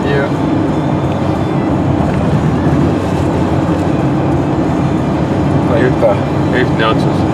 Yeah. Heeft Nelsons.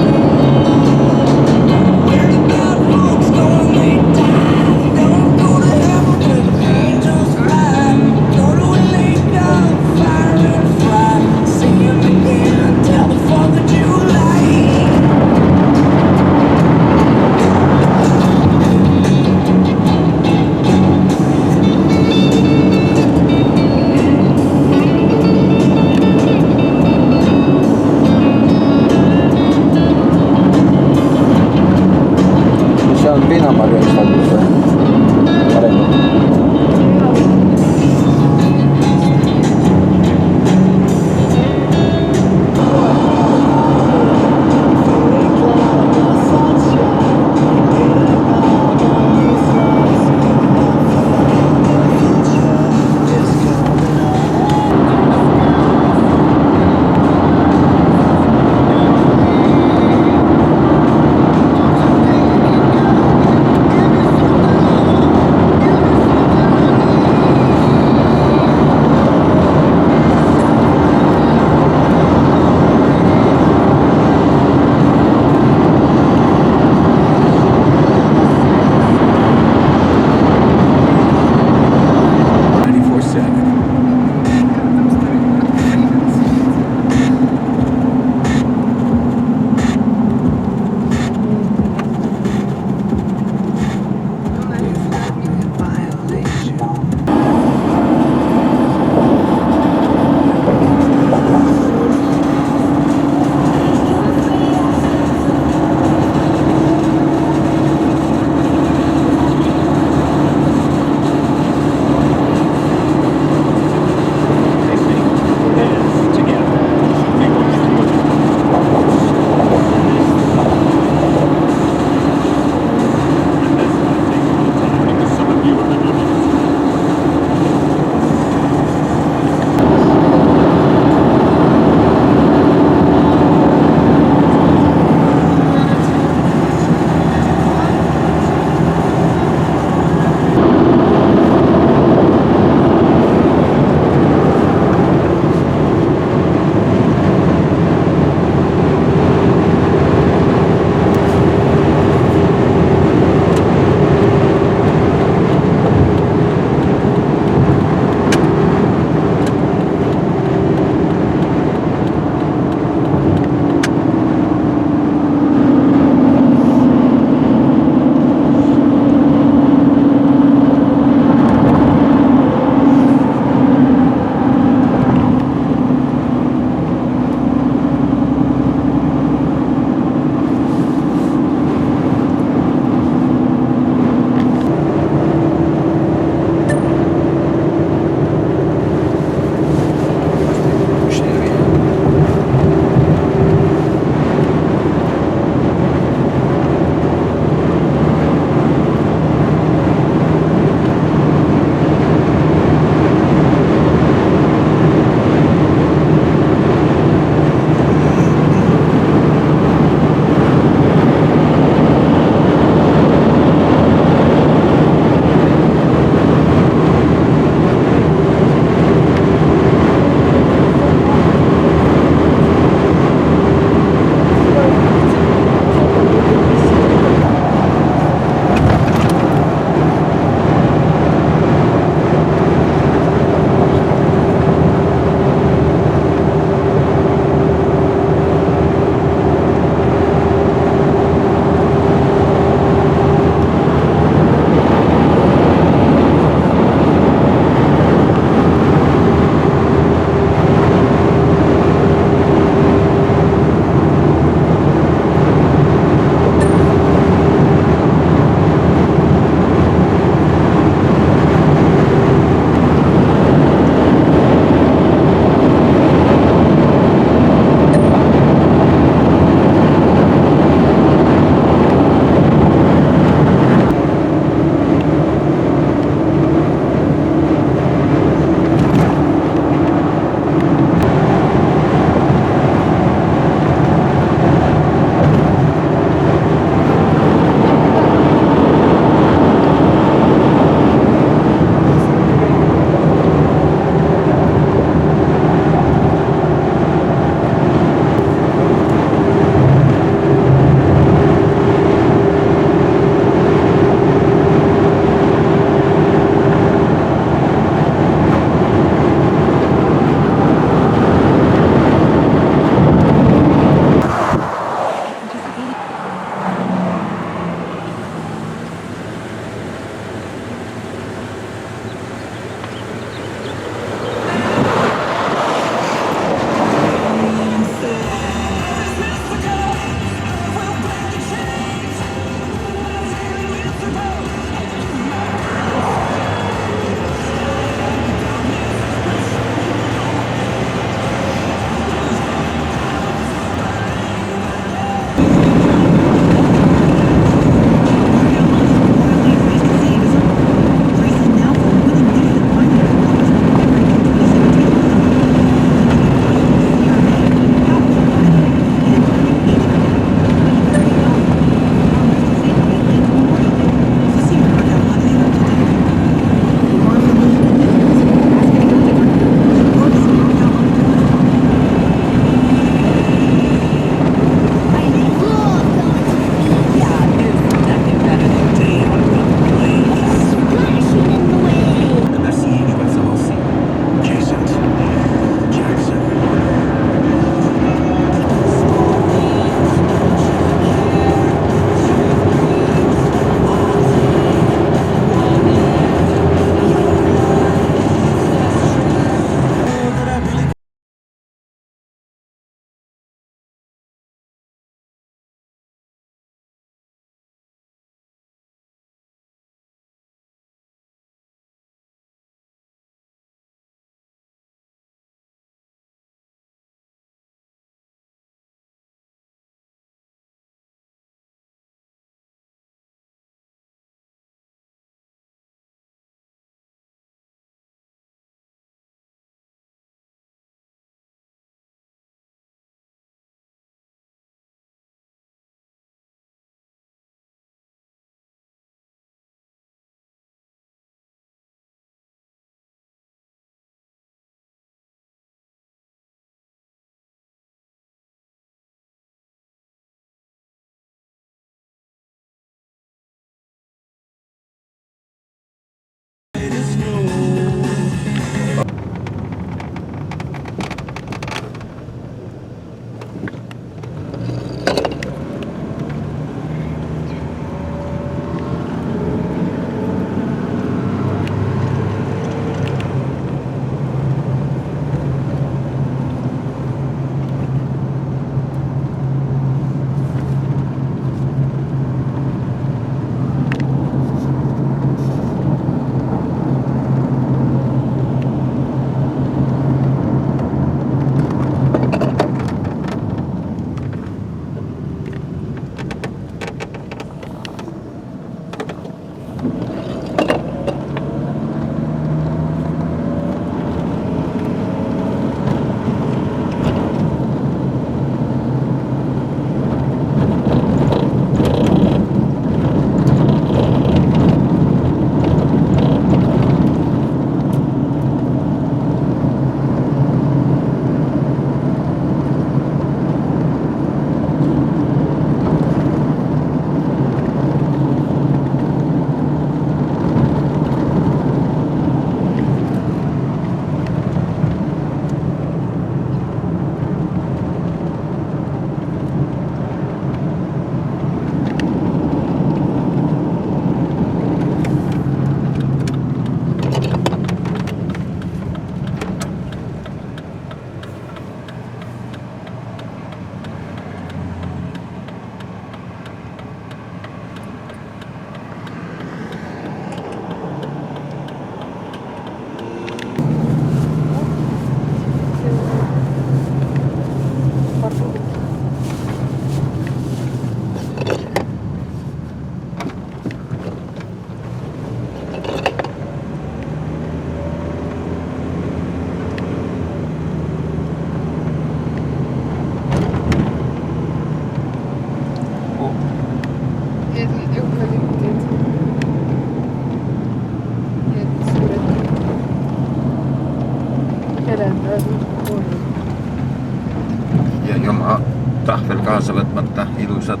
Ja joma tahvel kaasa võtmata ilusat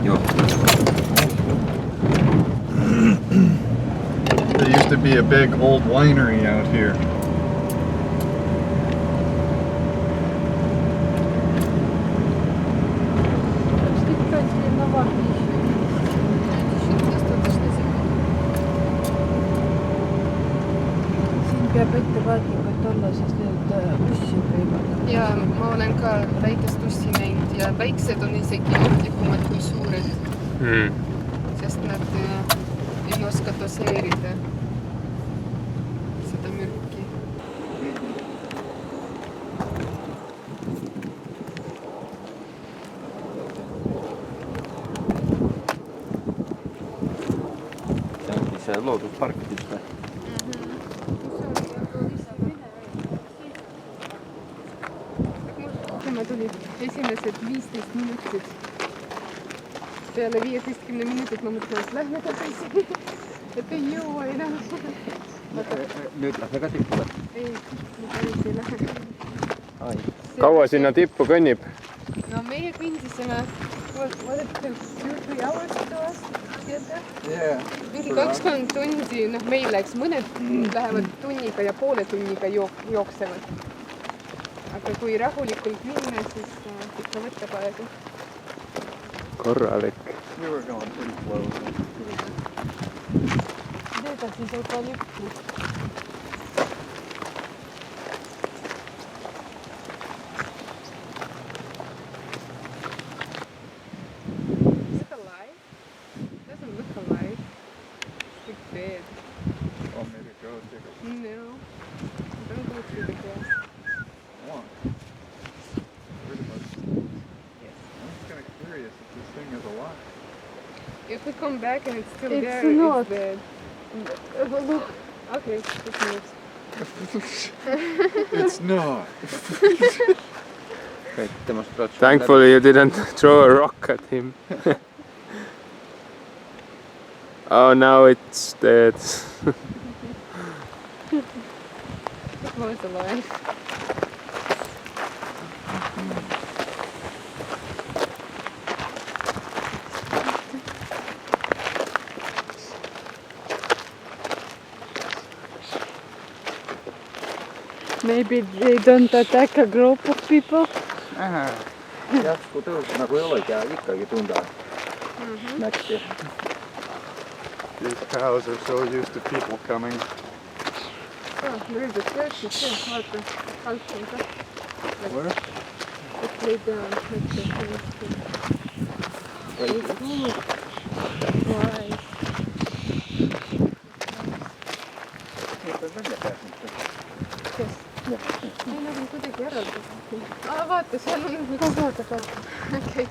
johtu. There used to be a big old winery out here. Peab ettevaatlikult olla, sest need bussid võivad. Ja ma olen ka väikest bussi näinud ja väiksed on isegi ohtlikumad kui suured, sest nad ei oska doseerida seda mürki. See ongi see looduspark vist või? Ma tuli esimesed 15 minutit. Peale 15 minutit ma mõtlen, et lähme tagasi. Et ei jõua enam. Nüüd lähme ka tippule. Ei, ma päris ei lähe. Kaua sinna tippu kõnnib? No meie kõndisime, what it took 2-3 hours to us? Mingi 20 tundi, meil läks mõned lähevad tunniga ja poole tunniga jooksevad. Aga kui rahulikult minna, siis ikka võtab aega. Korralik. We were going pretty close. Teeda siis eukalüpti. Is it alive? Doesn't look alive. It's dead. Oh, maybe go take a No. Don't go through the grass. walk. Pretty much. Yes. I'm kind of curious if this thing is alive. If we come back and it's still It's there, not. it's dead. Look, Okay, it moves. It's not. Demonstratsioon. Thankfully you didn't throw a rock at him. Oh, now it's dead. It was alive. maybe they don't attack a group of people. Järsku tõus nagu ei olegi ja ikkagi tunda näkki. These cows are so used to people coming. Oh, there is a church too. Vaata, alt on ka. Where? It's laid down. Why? Ei nagu kuidagi eraldatud. Vaata, seal on Vaata. okei.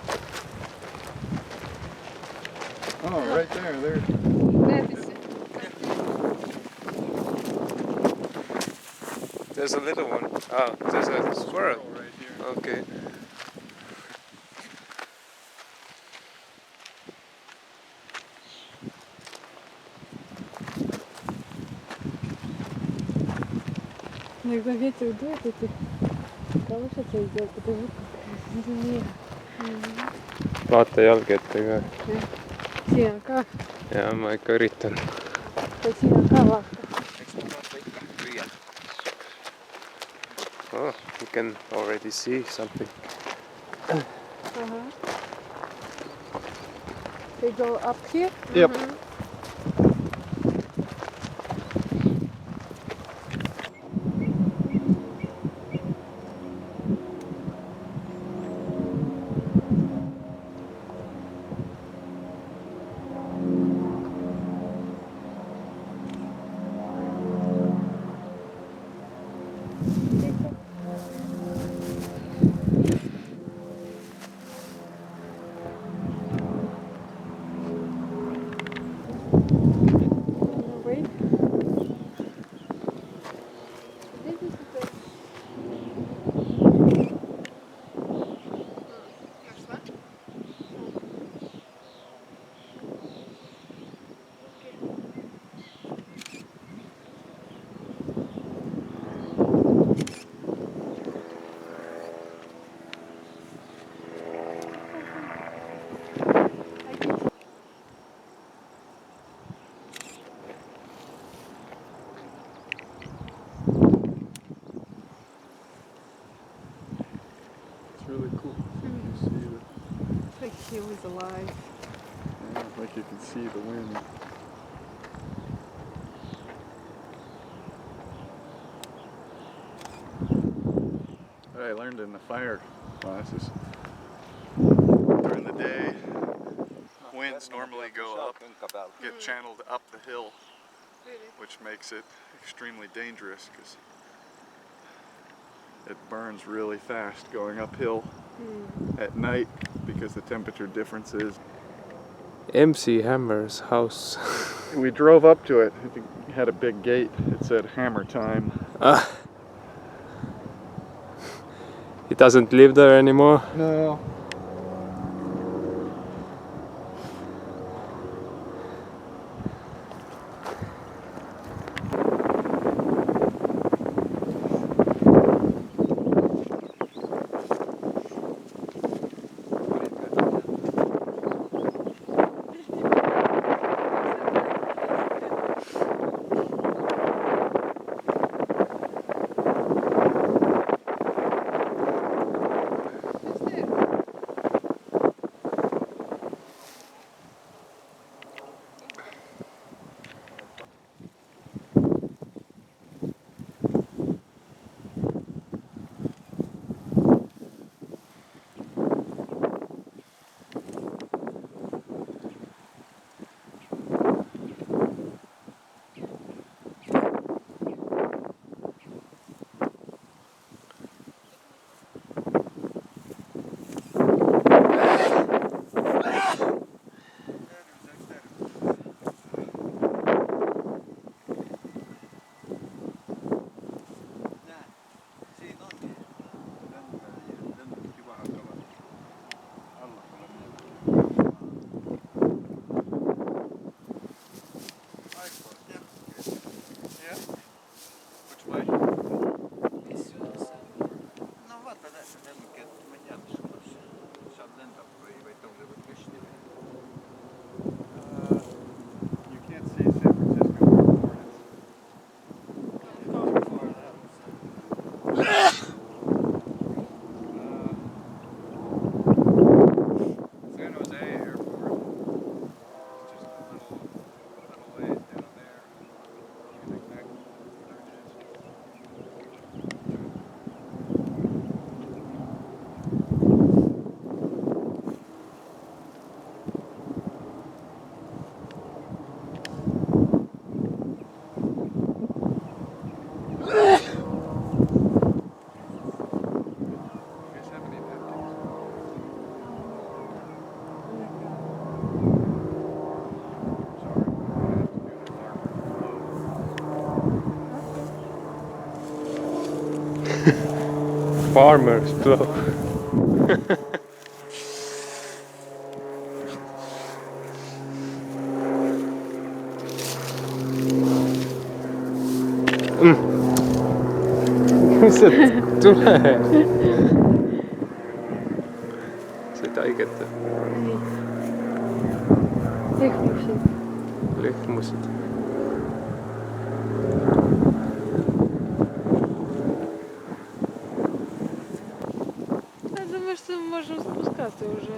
Oh, right there. There's Näed siis. There's a little one. Oh, there's a squirrel. right here. Okay. Иногда ветер дует, и ты колышется и делает такой звук, как змея. Vaata jalg ette ka. Siin on ka, Ja ma ikka üritan. siin on ka vaata. Oh, you can already see something. They go up here. Yep. Wait. This is the place. He was alive. Yeah, like you can see the wind. What I learned in the fire classes, during the day, winds normally go up, get channeled up the hill, which makes it extremely dangerous because it burns really fast going uphill at night because the temperature differences. MC Hammer's house. We drove up to it. It had a big gate. It said hammer time. He doesn't live there anymore. No. You can't see San Francisco airport. San Jose Airport. It's just a little ways down there. You can exactly where it You guys have any napkins? Sorry, I have to do the farmer's clothes. Farmer's plow. Mis sa tule? Said haiget või? Lehmusid. Lehmusid. Я думаю, что мы можем спускаться уже.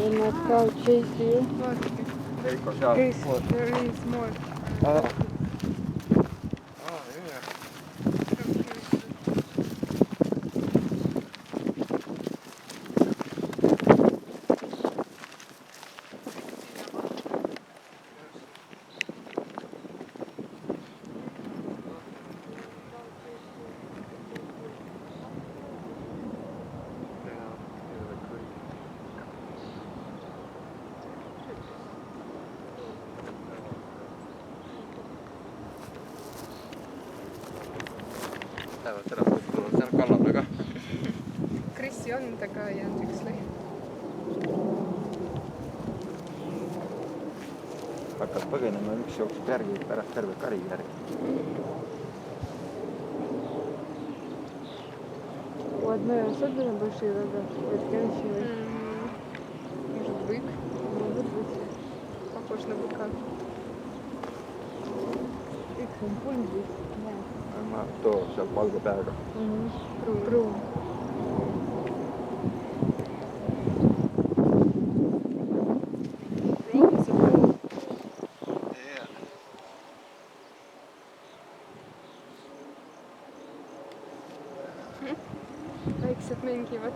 Will not cow chase you. vaadake , Veiko seal . Chris. there is more . Lähevad ära , tulevad seal kallale ka . Krisi on taga jäänud üks lehm . hakkad põgenema , üks jookseb järgi , pärast terve kari järgi . У одной особенно большие рога, у красивой. Может бык , Может быть. похож на быка . Üks on pundis. ma too seal valge peaga . Pruun . väiksed mängivad .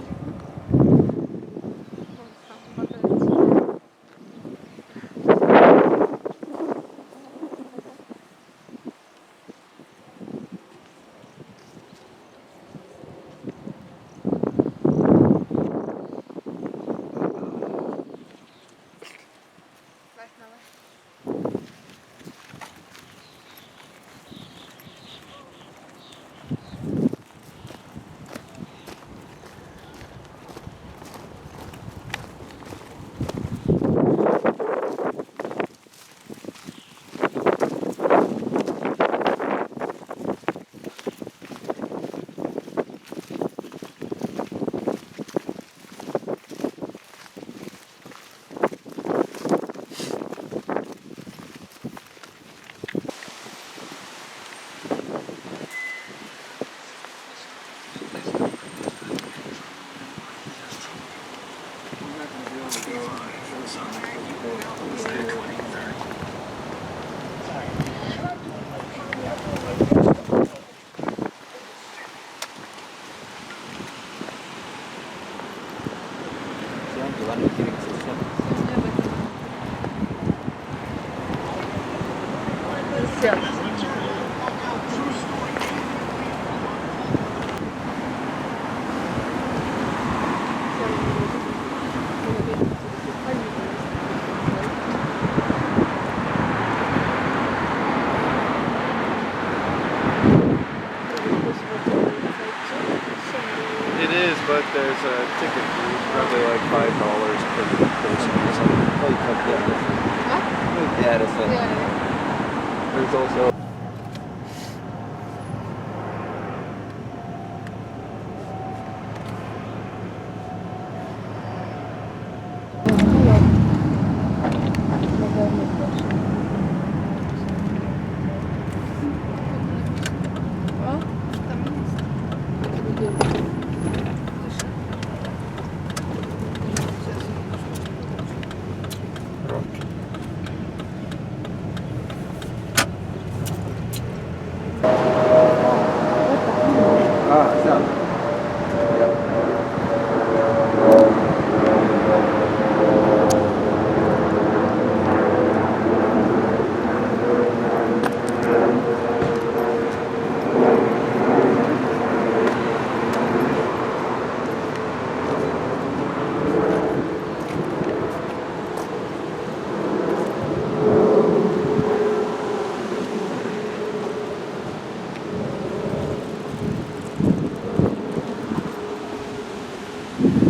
It is, but there's a ticket fee, probably like $5 per person or something. Nüüd jäädessä. There's also